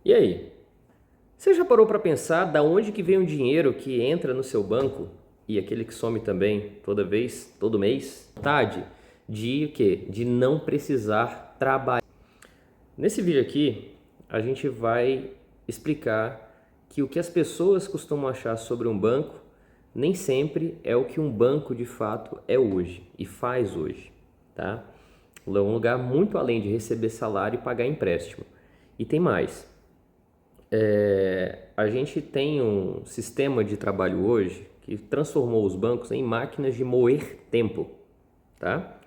E aí? Você já parou para pensar da onde que vem o dinheiro que entra no seu banco e aquele que some também toda vez, todo mês? Vontade de o quê? De não precisar trabalhar. Nesse vídeo aqui, a gente vai explicar que o que as pessoas costumam achar sobre um banco nem sempre é o que um banco de fato é hoje e faz hoje, tá? É um lugar muito além de receber salário e pagar empréstimo. E tem mais. A gente tem um sistema de trabalho hoje que transformou os bancos em máquinas de moer tempo, tá?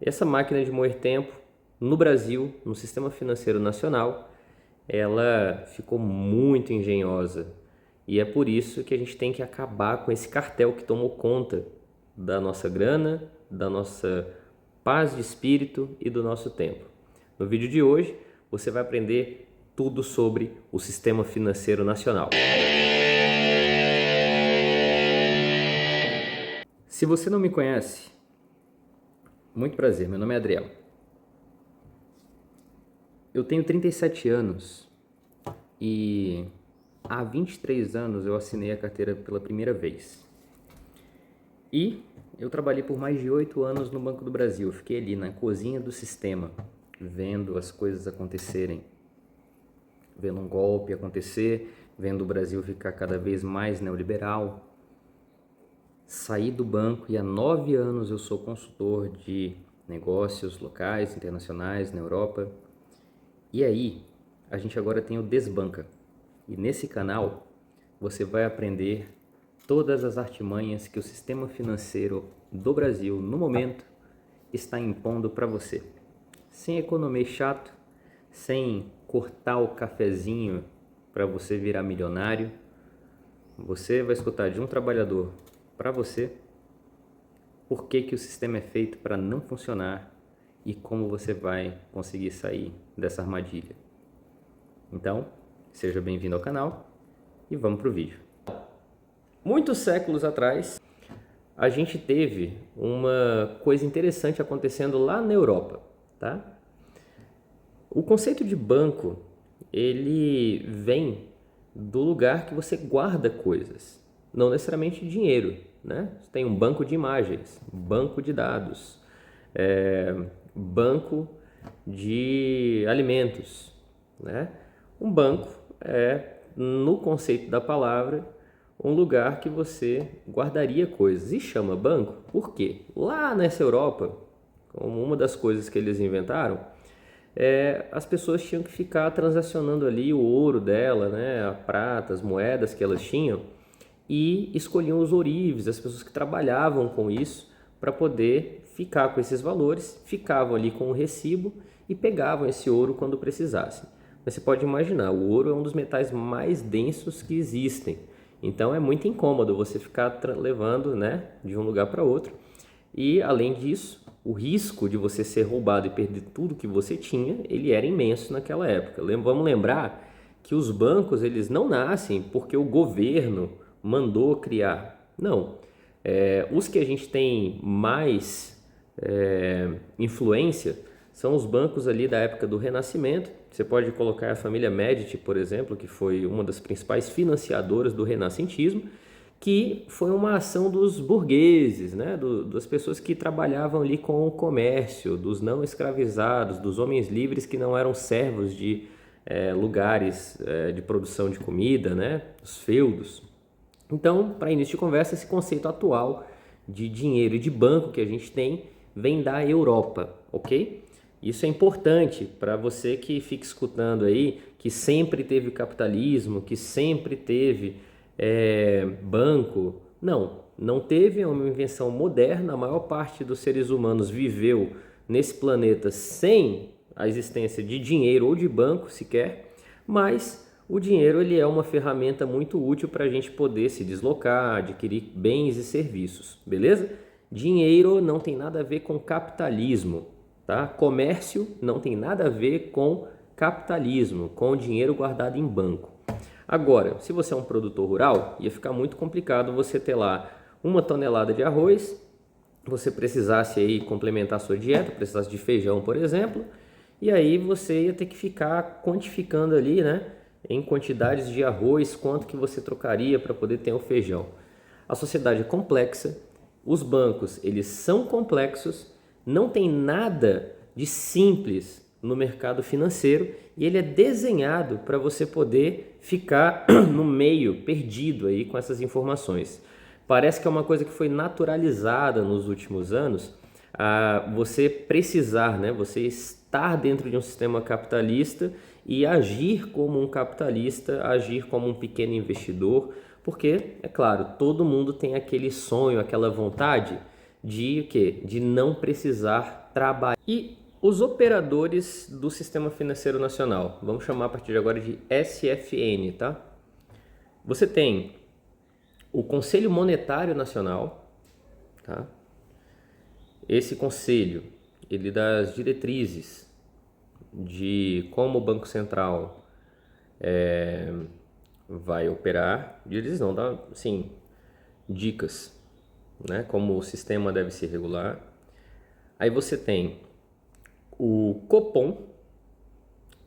Essa máquina de moer tempo, no Brasil, no sistema financeiro nacional, ela ficou muito engenhosa e é por isso que a gente tem que acabar com esse cartel que tomou conta da nossa grana, da nossa paz de espírito e do nosso tempo. No vídeo de hoje, você vai aprender tudo sobre o sistema financeiro nacional. Se você não me conhece, muito prazer, meu nome é Adriel. Eu tenho 37 anos e há 23 anos eu assinei a carteira pela primeira vez. E eu trabalhei por mais de 8 anos no Banco do Brasil. Eu fiquei ali na cozinha do sistema, vendo as coisas acontecerem, vendo um golpe acontecer, vendo o Brasil ficar cada vez mais neoliberal. Saí do banco e há 9 anos eu sou consultor de negócios locais, internacionais, na Europa. E aí, a gente agora tem o Desbanca. E nesse canal, você vai aprender todas as artimanhas que o sistema financeiro do Brasil, no momento, está impondo para você. Sem economia chato, sem cortar o cafezinho para você virar milionário, você vai escutar de um trabalhador para você por que o sistema é feito para não funcionar e como você vai conseguir sair dessa armadilha. Então, seja bem-vindo ao canal e vamos para o vídeo. Muitos séculos atrás, a gente teve uma coisa interessante acontecendo lá na Europa, tá? O conceito de banco, ele vem do lugar que você guarda coisas, não necessariamente dinheiro, né? Você tem um banco de imagens, banco de dados, banco de alimentos, né? Um banco é, no conceito da palavra, um lugar que você guardaria coisas e chama banco. Por quê? Lá nessa Europa, como uma das coisas que eles inventaram, as pessoas tinham que ficar transacionando ali o ouro dela, né, a prata, as moedas que elas tinham, e escolhiam os ourives, as pessoas que trabalhavam com isso, para poder ficar com esses valores, ficavam ali com o recibo e pegavam esse ouro quando precisassem. Mas você pode imaginar, o ouro é um dos metais mais densos que existem, então é muito incômodo você ficar levando, né, de um lugar para outro. E além disso, o risco de você ser roubado e perder tudo que você tinha, ele era imenso naquela época. Vamos lembrar que os bancos, eles não nascem porque o governo mandou criar. Não. Os que a gente tem mais influência são os bancos ali da época do Renascimento. Você pode colocar a família Medici, por exemplo, que foi uma das principais financiadoras do renascentismo, que foi uma ação dos burgueses, né? Das pessoas que trabalhavam ali com o comércio, dos não escravizados, dos homens livres que não eram servos de lugares de produção de comida, né? Os feudos. Então, para início de conversa, esse conceito atual de dinheiro e de banco que a gente tem vem da Europa, ok? Isso é importante para você que fica escutando aí que sempre teve capitalismo, que sempre teve banco. Não teve, é uma invenção moderna. A maior parte dos seres humanos viveu nesse planeta sem a existência de dinheiro ou de banco sequer, mas o dinheiro ele é uma ferramenta muito útil para a gente poder se deslocar, adquirir bens e serviços, beleza? Dinheiro não tem nada a ver com capitalismo, tá? Comércio não tem nada a ver com capitalismo, com dinheiro guardado em banco. Agora, se você é um produtor rural, ia ficar muito complicado você ter lá 1 tonelada de arroz, você precisasse aí complementar a sua dieta, precisasse de feijão, por exemplo, e aí você ia ter que ficar quantificando ali, né? em quantidades de arroz, quanto que você trocaria para poder ter o feijão. A sociedade é complexa, os bancos eles são complexos, não tem nada de simples no mercado financeiro e ele é desenhado para você poder ficar no meio, perdido aí com essas informações. Parece que é uma coisa que foi naturalizada nos últimos anos, você precisar, né, você estar dentro de um sistema capitalista e agir como um capitalista, agir como um pequeno investidor, porque, é claro, todo mundo tem aquele sonho, aquela vontade de o quê? De não precisar trabalhar. E os operadores do Sistema Financeiro Nacional, vamos chamar a partir de agora de SFN, tá? Você tem o Conselho Monetário Nacional, tá? Esse conselho, ele dá as diretrizes de como o Banco Central vai operar, diretrizes não, dá, sim, dicas, né? Como o sistema deve se regular. Aí você tem o Copom,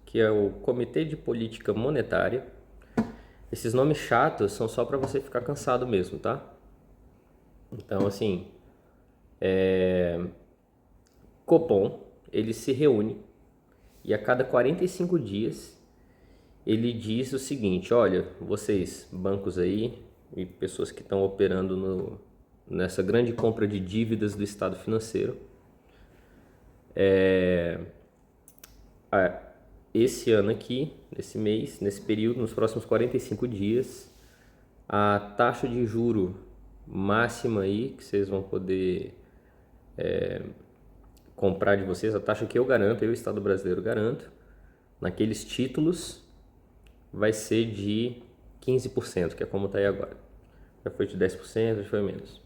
que é o Comitê de Política Monetária. Esses nomes chatos são só para você ficar cansado mesmo, tá? Então, assim, Copom, ele se reúne e a cada 45 dias ele diz o seguinte: olha, vocês, bancos aí e pessoas que estão operando nessa grande compra de dívidas do Estado financeiro, esse ano aqui, nesse mês, nesse período, nos próximos 45 dias, a taxa de juro máxima aí que vocês vão poder comprar de vocês, a taxa que eu garanto, eu, Estado brasileiro, garanto, naqueles títulos, vai ser de 15%, que é como está aí agora. Já foi de 10%, já foi menos.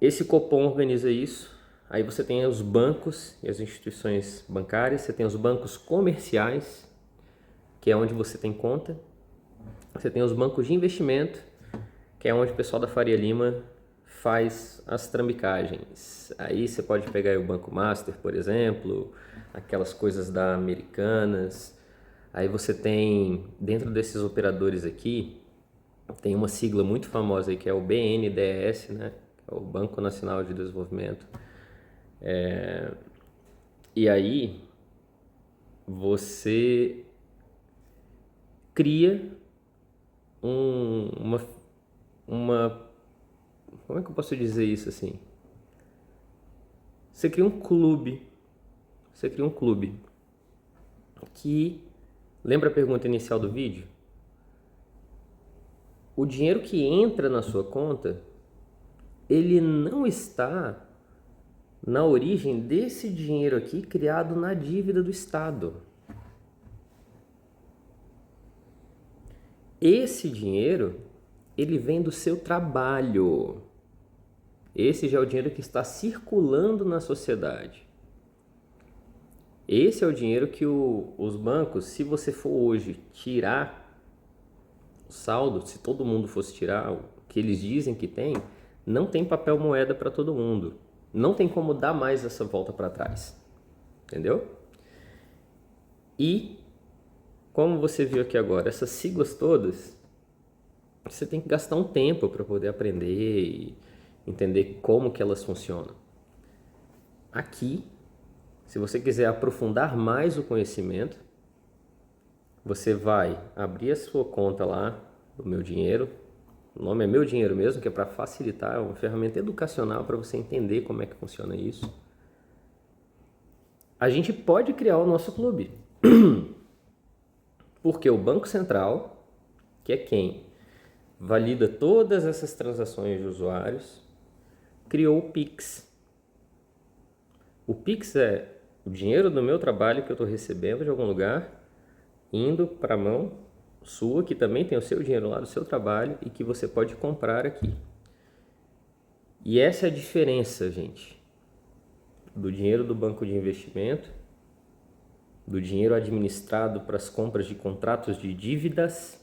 Esse Copom organiza isso. Aí você tem os bancos e as instituições bancárias, você tem os bancos comerciais, que é onde você tem conta. Você tem os bancos de investimento, que é onde o pessoal da Faria Lima faz as trambicagens. Aí você pode pegar aí o Banco Master, por exemplo, aquelas coisas da Americanas. Aí você tem, dentro desses operadores aqui, tem uma sigla muito famosa aí que é o BNDES, né? É o Banco Nacional de Desenvolvimento. E aí você cria uma... Como é que eu posso dizer isso assim? Você cria um clube. Você cria um clube que... Lembra a pergunta inicial do vídeo? O dinheiro que entra na sua conta, ele não está na origem desse dinheiro aqui criado na dívida do Estado. Esse dinheiro, ele vem do seu trabalho. Esse já é o dinheiro que está circulando na sociedade. Esse é o dinheiro que os bancos, se você for hoje tirar o saldo, se todo mundo fosse tirar o que eles dizem que tem, não tem papel moeda para todo mundo. Não tem como dar mais essa volta para trás. Entendeu? E, como você viu aqui agora, essas siglas todas, você tem que gastar um tempo para poder aprender e entender como que elas funcionam. Aqui, se você quiser aprofundar mais o conhecimento, você vai abrir a sua conta lá no Meu Dinheiro. O nome é Meu Dinheiro mesmo, que é para facilitar, é uma ferramenta educacional para você entender como é que funciona isso. A gente pode criar o nosso clube. Porque o Banco Central, que é quem valida todas essas transações de usuários, criou o Pix. O Pix é o dinheiro do meu trabalho que eu estou recebendo de algum lugar, indo para a mão sua, que também tem o seu dinheiro lá do seu trabalho e que você pode comprar aqui. E essa é a diferença, gente, do dinheiro do banco de investimento, do dinheiro administrado para as compras de contratos de dívidas,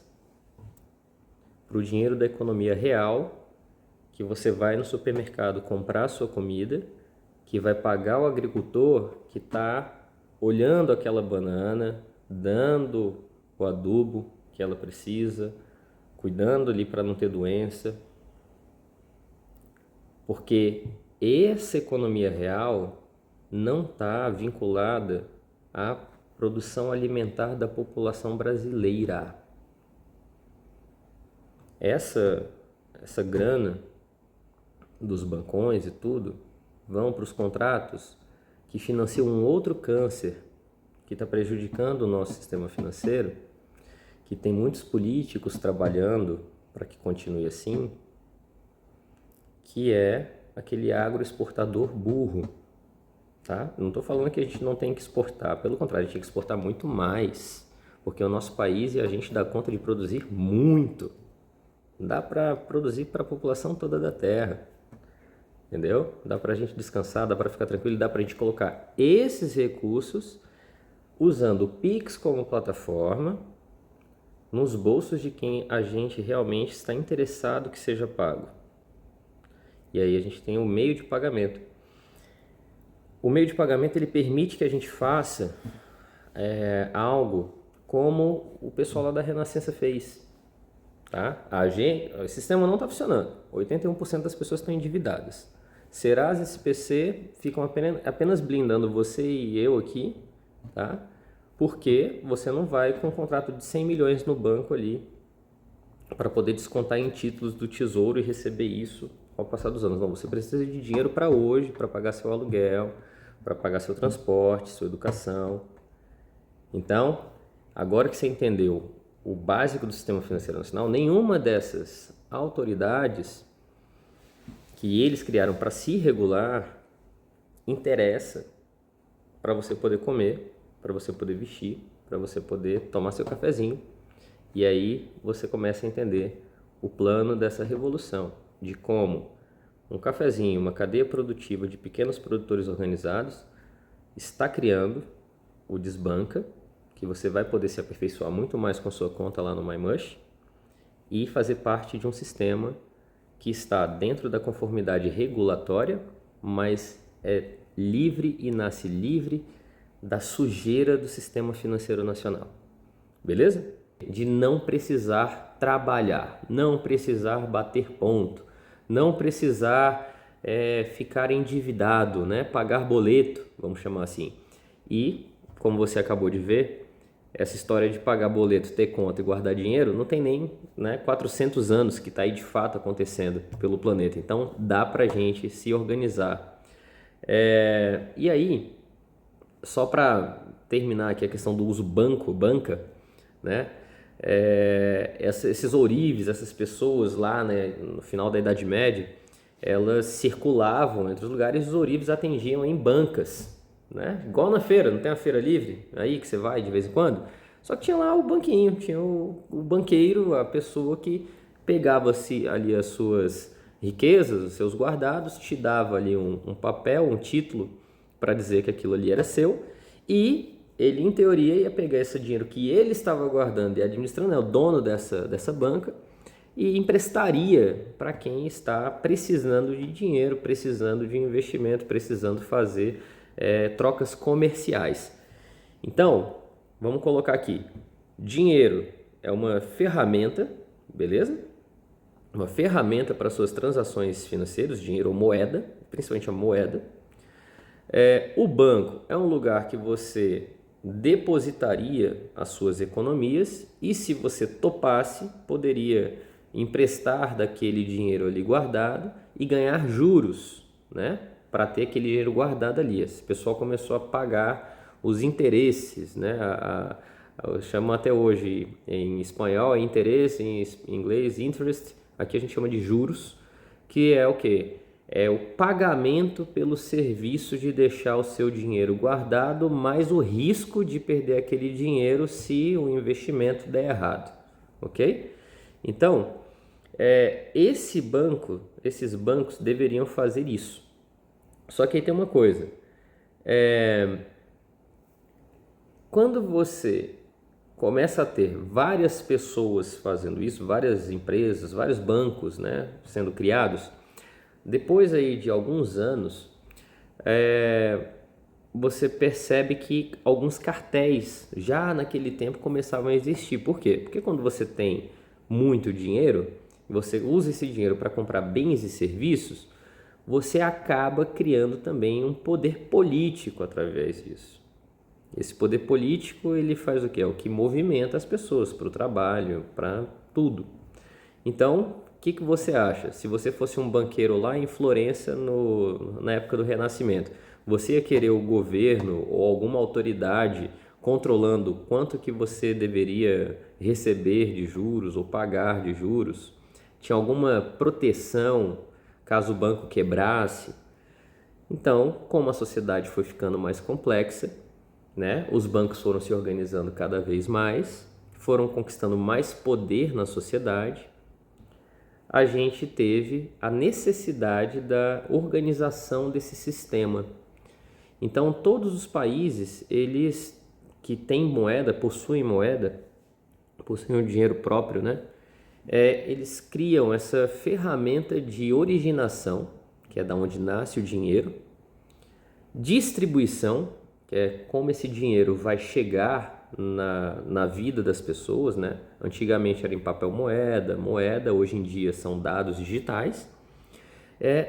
para o dinheiro da economia real, que você vai no supermercado comprar a sua comida, que vai pagar o agricultor que está olhando aquela banana, dando o adubo que ela precisa, cuidando ali para não ter doença, porque essa economia real não está vinculada à produção alimentar da população brasileira. Essa grana dos bancões e tudo vão para os contratos que financiam um outro câncer que está prejudicando o nosso sistema financeiro, que tem muitos políticos trabalhando para que continue assim, que é aquele agroexportador burro, tá? Não estou falando que a gente não tem que exportar, pelo contrário, a gente tem que exportar muito mais, porque é o nosso país e a gente dá conta de produzir muito. Dá para produzir para a população toda da terra, entendeu? Dá para a gente descansar, dá para ficar tranquilo, dá para a gente colocar esses recursos usando o Pix como plataforma nos bolsos de quem a gente realmente está interessado que seja pago. E aí a gente tem o meio de pagamento. O meio de pagamento ele permite que a gente faça algo como o pessoal lá da Renascença fez. Tá? O sistema não está funcionando. 81% das pessoas estão endividadas. Serasa e SPC ficam apenas blindando você e eu aqui, tá? Porque você não vai com um contrato de 100 milhões no banco ali para poder descontar em títulos do Tesouro e receber isso ao passar dos anos. Não, você precisa de dinheiro para hoje, para pagar seu aluguel, para pagar seu transporte, sua educação. Então, agora que você entendeu o básico do sistema financeiro nacional, nenhuma dessas autoridades que eles criaram para se regular interessa para você poder comer, para você poder vestir, para você poder tomar seu cafezinho. E aí você começa a entender o plano dessa revolução, de como um cafezinho, uma cadeia produtiva de pequenos produtores organizados está criando o Desbanca, que você vai poder se aperfeiçoar muito mais com sua conta lá no MyMush e fazer parte de um sistema que está dentro da conformidade regulatória, mas é livre e nasce livre da sujeira do sistema financeiro nacional. Beleza? De não precisar trabalhar, não precisar bater ponto, não precisar ficar endividado, né? Pagar boleto, vamos chamar assim. E, como você acabou de ver, essa história de pagar boleto, ter conta e guardar dinheiro não tem nem 400 anos que está aí de fato acontecendo pelo planeta. Então dá para a gente se organizar. E aí, só para terminar aqui a questão do uso banca, né? Esses ourives, essas pessoas lá, né, no final da Idade Média, elas circulavam entre os lugares e os ourives atendiam em bancas. Né? Igual na feira, não tem a feira livre aí que você vai de vez em quando? Só que tinha lá o banquinho, tinha o banqueiro, a pessoa que pegava-se ali as suas riquezas, os seus guardados, te dava ali um papel, um título para dizer que aquilo ali era seu, e ele em teoria ia pegar esse dinheiro que ele estava guardando e administrando, é o dono dessa banca, e emprestaria para quem está precisando de dinheiro, precisando de investimento, precisando fazer trocas comerciais. Então, vamos colocar aqui, dinheiro é uma ferramenta, beleza? Uma ferramenta para suas transações financeiras, dinheiro ou moeda, principalmente a moeda. O banco é um lugar que você depositaria as suas economias e, se você topasse, poderia emprestar daquele dinheiro ali guardado e ganhar juros, né? Para ter aquele dinheiro guardado ali. Esse pessoal começou a pagar os interesses, né? Chama até hoje em espanhol interesse, em inglês interest, aqui a gente chama de juros, que é o quê? É o pagamento pelo serviço de deixar o seu dinheiro guardado, mais o risco de perder aquele dinheiro se o investimento der errado, ok? Então, esses bancos deveriam fazer isso. Só que aí tem uma coisa, quando você começa a ter várias pessoas fazendo isso, várias empresas, vários bancos, né, sendo criados, depois aí de alguns anos, você percebe que alguns cartéis já naquele tempo começavam a existir. Por quê? Porque quando você tem muito dinheiro, você usa esse dinheiro para comprar bens e serviços, você acaba criando também um poder político através disso. Esse poder político, ele faz o quê? É o que movimenta as pessoas para o trabalho, para tudo. Então, o que você acha? Se você fosse um banqueiro lá em Florença na época do Renascimento, você ia querer o governo ou alguma autoridade controlando quanto que você deveria receber de juros ou pagar de juros? Tinha alguma proteção caso o banco quebrasse? Então, como a sociedade foi ficando mais complexa, né, os bancos foram se organizando cada vez mais, foram conquistando mais poder na sociedade, a gente teve a necessidade da organização desse sistema. Então, todos os países, eles que têm moeda, possuem o dinheiro próprio, né? Eles criam essa ferramenta de originação, que é da onde nasce o dinheiro, distribuição, que é como esse dinheiro vai chegar na vida das pessoas, né? Antigamente era em papel moeda, hoje em dia são dados digitais.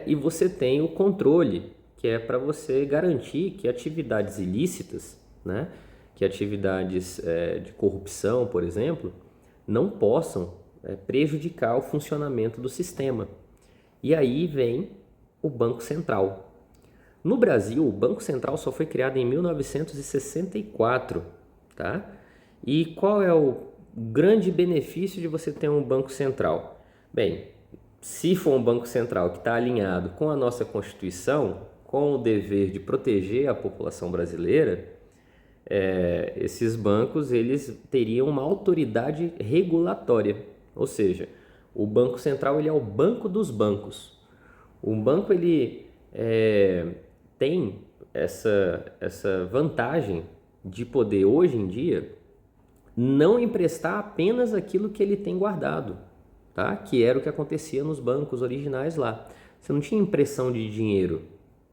E você tem o controle, que é para você garantir que atividades ilícitas, né? Que atividades de corrupção, por exemplo, não possam prejudicar o funcionamento do sistema. E aí vem o Banco Central. No Brasil, o Banco Central só foi criado em 1964, tá? E qual é o grande benefício de você ter um Banco Central? Bem, se for um Banco Central que está alinhado com a nossa Constituição, com o dever de proteger a população brasileira, esses bancos eles teriam uma autoridade regulatória, ou seja, o Banco Central ele é o banco dos bancos. O banco ele tem essa vantagem de poder, hoje em dia, não emprestar apenas aquilo que ele tem guardado, tá? Que era o que acontecia nos bancos originais lá. Você não tinha impressão de dinheiro,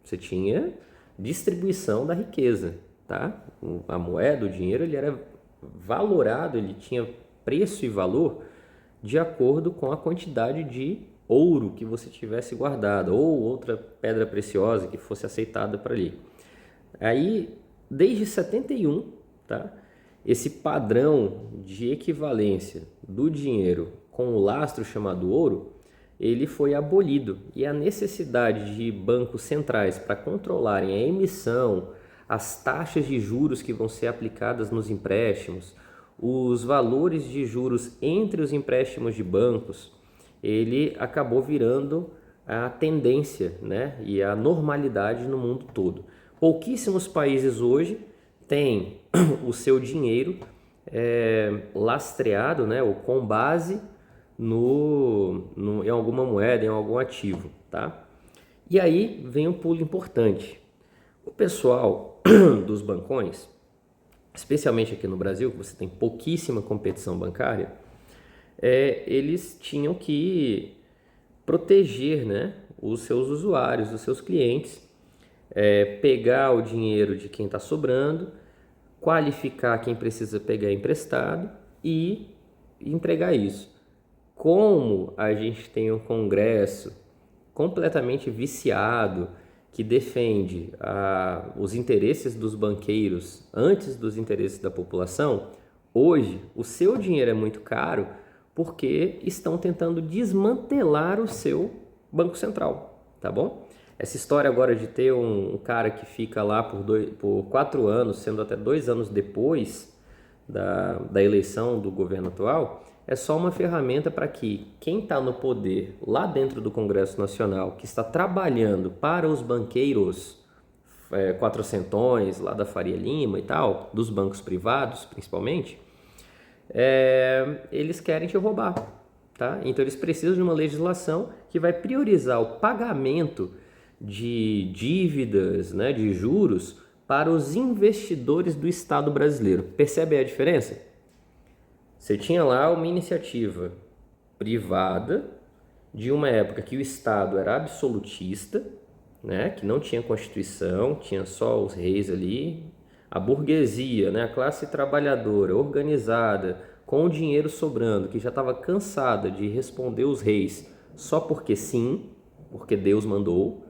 você tinha distribuição da riqueza, tá? A moeda, o dinheiro, ele era valorado, ele tinha preço e valor de acordo com a quantidade de ouro que você tivesse guardado ou outra pedra preciosa que fosse aceitada para ali. Aí, desde 71, tá? Esse padrão de equivalência do dinheiro com o lastro chamado ouro, ele foi abolido e a necessidade de bancos centrais para controlarem a emissão, as taxas de juros que vão ser aplicadas nos empréstimos, os valores de juros entre os empréstimos de bancos, ele acabou virando a tendência, né, e a normalidade no mundo todo. Pouquíssimos países hoje têm o seu dinheiro lastreado, né, ou com base em alguma moeda, em algum ativo, tá? E aí vem um pulo importante. O pessoal dos bancões, especialmente aqui no Brasil, que você tem pouquíssima competição bancária, eles tinham que proteger, né, os seus usuários, os seus clientes, pegar o dinheiro de quem está sobrando, qualificar quem precisa pegar emprestado e entregar isso. Como a gente tem um Congresso completamente viciado, que defende os interesses dos banqueiros antes dos interesses da população, hoje o seu dinheiro é muito caro porque estão tentando desmantelar o seu Banco Central, tá bom? Essa história agora de ter um cara que fica lá por 4 anos, sendo até 2 anos depois da eleição do governo atual, é só uma ferramenta para que quem está no poder lá dentro do Congresso Nacional, que está trabalhando para os banqueiros quatrocentões lá da Faria Lima e tal, dos bancos privados principalmente, eles querem te roubar, tá? Então eles precisam de uma legislação que vai priorizar o pagamento de dívidas, né, de juros para os investidores do Estado brasileiro. Percebe a diferença? Você tinha lá uma iniciativa privada de uma época que o Estado era absolutista, né, que não tinha Constituição, tinha só os reis ali, a burguesia, né, a classe trabalhadora, organizada, com o dinheiro sobrando, que já estava cansada de responder os reis só porque sim, porque Deus mandou,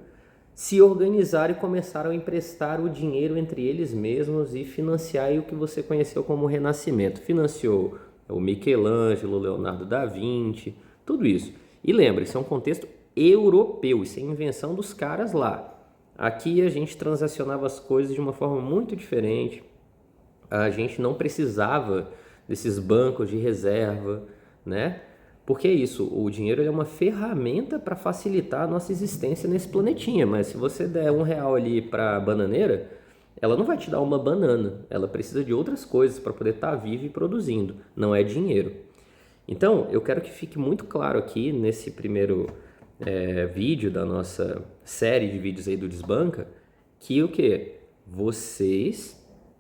se organizaram e começaram a emprestar o dinheiro entre eles mesmos e financiar aí o que você conheceu como Renascimento. Financiou o Michelangelo, o Leonardo da Vinci, tudo isso. E lembra, isso é um contexto europeu, isso é invenção dos caras lá. Aqui a gente transacionava as coisas de uma forma muito diferente. A gente não precisava desses bancos de reserva, né? Porque é isso, o dinheiro é uma ferramenta para facilitar a nossa existência nesse planetinha, mas se você der R$ 1 ali para a bananeira, ela não vai te dar uma banana, ela precisa de outras coisas para poder estar viva e produzindo, não é dinheiro. Então, eu quero que fique muito claro aqui nesse primeiro vídeo da nossa série de vídeos aí do Desbanca, que o que? Vocês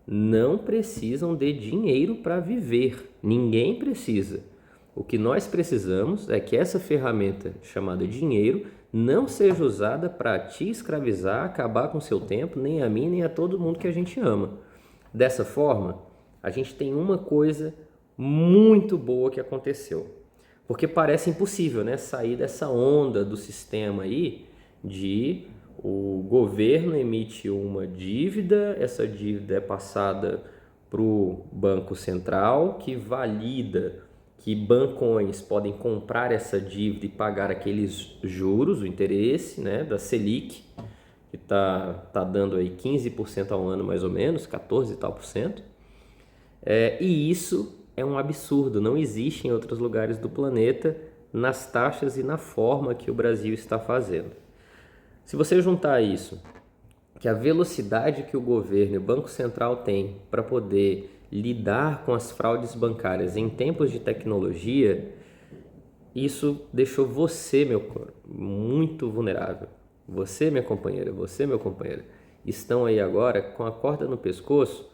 não precisam de dinheiro para viver, ninguém precisa. O que nós precisamos é que essa ferramenta chamada dinheiro não seja usada para te escravizar, acabar com o seu tempo, nem a mim, nem a todo mundo que a gente ama. Dessa forma, a gente tem uma coisa muito boa que aconteceu. Porque parece impossível, né, sair dessa onda do sistema aí de o governo emite uma dívida, essa dívida é passada para o Banco Central, que valida que bancões podem comprar essa dívida e pagar aqueles juros, o interesse, né, da Selic, que tá dando aí 15% ao ano mais ou menos, 14 e tal por cento. E isso é um absurdo, não existe em outros lugares do planeta nas taxas e na forma que o Brasil está fazendo. Se você juntar isso, que a velocidade que o governo e o Banco Central tem para poder lidar com as fraudes bancárias em tempos de tecnologia, isso deixou você, meu corpo, muito vulnerável. Você, minha companheira, você, meu companheiro, estão aí agora com a corda no pescoço,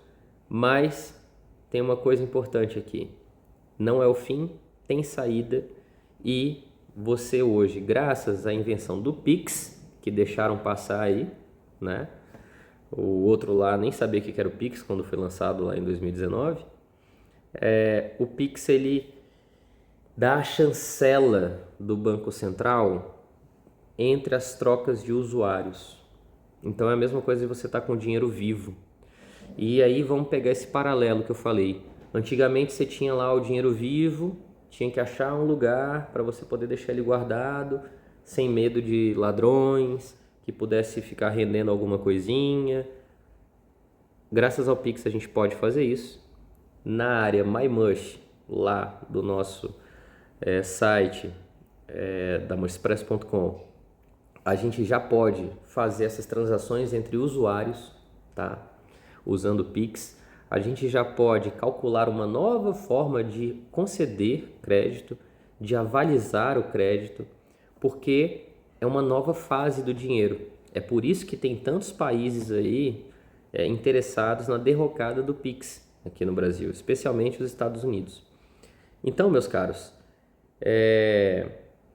mas tem uma coisa importante aqui. Não é o fim, tem saída e você hoje, graças à invenção do Pix, que deixaram passar aí, né? O outro lá nem sabia o que era o Pix quando foi lançado lá em 2019. O Pix, ele dá a chancela do Banco Central entre as trocas de usuários. Então é a mesma coisa de você estar com dinheiro vivo. E aí vamos pegar esse paralelo que eu falei. Antigamente você tinha lá o dinheiro vivo, tinha que achar um lugar para você poder deixar ele guardado, sem medo de ladrões, que pudesse ficar rendendo alguma coisinha. Graças ao Pix a gente pode fazer isso. Na área MyMush, lá do nosso site da mushexpress.com, a gente já pode fazer essas transações entre usuários, tá? Usando o Pix. A gente já pode calcular uma nova forma de conceder crédito, de avalizar o crédito, porque é uma nova fase do dinheiro. É por isso que tem tantos países aí interessados na derrocada do Pix aqui no Brasil, especialmente os Estados Unidos. Então, meus caros,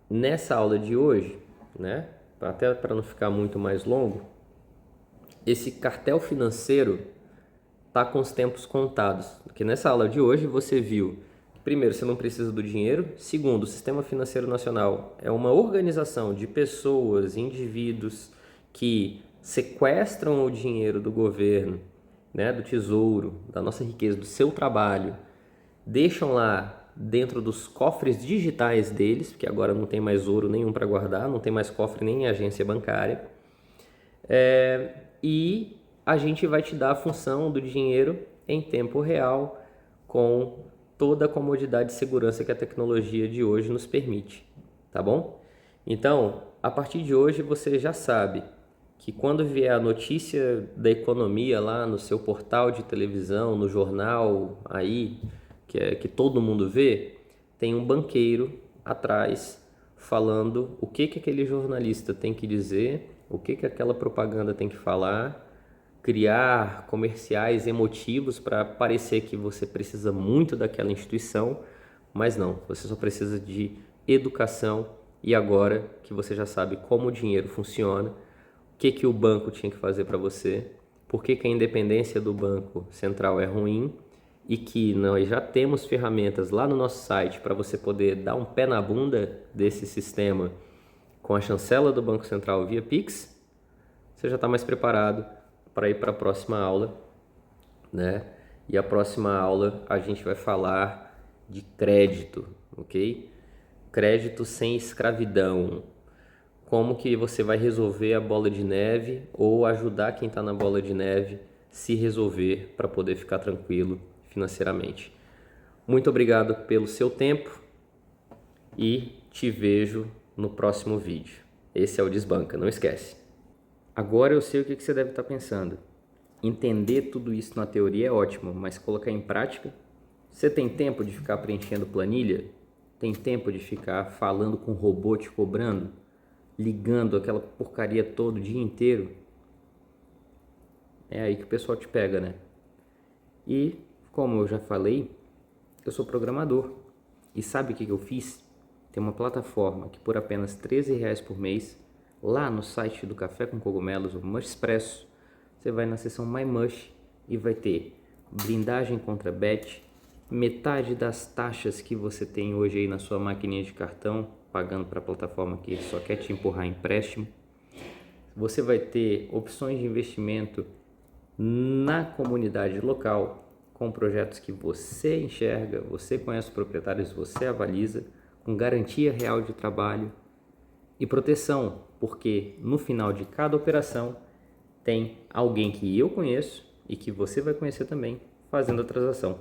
nessa aula de hoje, né, até para não ficar muito mais longo, esse cartel financeiro está com os tempos contados. Porque nessa aula de hoje você viu que, primeiro, você não precisa do dinheiro. Segundo, o Sistema Financeiro Nacional é uma organização de pessoas, indivíduos que sequestram o dinheiro do governo, né, do tesouro, da nossa riqueza, do seu trabalho, deixam lá dentro dos cofres digitais deles, porque agora não tem mais ouro nenhum para guardar, não tem mais cofre nem em agência bancária. E a gente vai te dar a função do dinheiro em tempo real, com toda a comodidade e segurança que a tecnologia de hoje nos permite, tá bom? Então, a partir de hoje você já sabe que quando vier a notícia da economia lá no seu portal de televisão, no jornal aí, que todo mundo vê, tem um banqueiro atrás falando o que aquele jornalista tem que dizer, o que aquela propaganda tem que falar, criar comerciais emotivos para parecer que você precisa muito daquela instituição, mas não, você só precisa de educação. E agora que você já sabe como o dinheiro funciona, que o banco tinha que fazer para você, por que a independência do Banco Central é ruim e que nós já temos ferramentas lá no nosso site para você poder dar um pé na bunda desse sistema com a chancela do Banco Central via Pix, você já está mais preparado para ir para a próxima aula, né? E a próxima aula a gente vai falar de crédito, ok? Crédito sem escravidão. Como que você vai resolver a bola de neve ou ajudar quem está na bola de neve se resolver para poder ficar tranquilo financeiramente. Muito obrigado pelo seu tempo e te vejo no próximo vídeo. Esse é o Desbanca, não esquece. Agora eu sei o que você deve estar pensando. Entender tudo isso na teoria é ótimo, mas colocar em prática? Você tem tempo de ficar preenchendo planilha? Tem tempo de ficar falando com o robô te cobrando? Ligando aquela porcaria todo o dia inteiro? É aí que o pessoal te pega, né? E, como eu já falei, eu sou programador. E sabe o que eu fiz? Tem uma plataforma que por apenas R$13 por mês, lá no site do Café com Cogumelos, o Mush Expresso, você vai na seção My Mush e vai ter blindagem contra bet, metade das taxas que você tem hoje aí na sua maquininha de cartão, pagando para a plataforma que só quer te empurrar empréstimo. Você vai ter opções de investimento na comunidade local, com projetos que você enxerga, você conhece os proprietários, você avaliza, com garantia real de trabalho e proteção, porque no final de cada operação tem alguém que eu conheço e que você vai conhecer também fazendo a transação.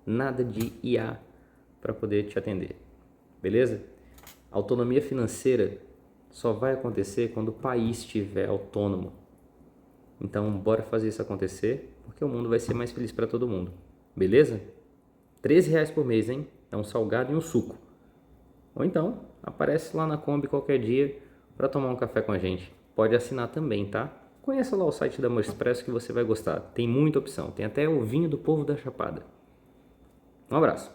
Nada de IA para poder te atender, beleza? Autonomia financeira só vai acontecer quando o país estiver autônomo. Então, bora fazer isso acontecer, porque o mundo vai ser mais feliz para todo mundo. Beleza? R$13 por mês, hein? É um salgado e um suco. Ou então, aparece lá na Kombi qualquer dia para tomar um café com a gente. Pode assinar também, tá? Conheça lá o site da Mush Expresso que você vai gostar. Tem muita opção. Tem até o vinho do povo da Chapada. Um abraço.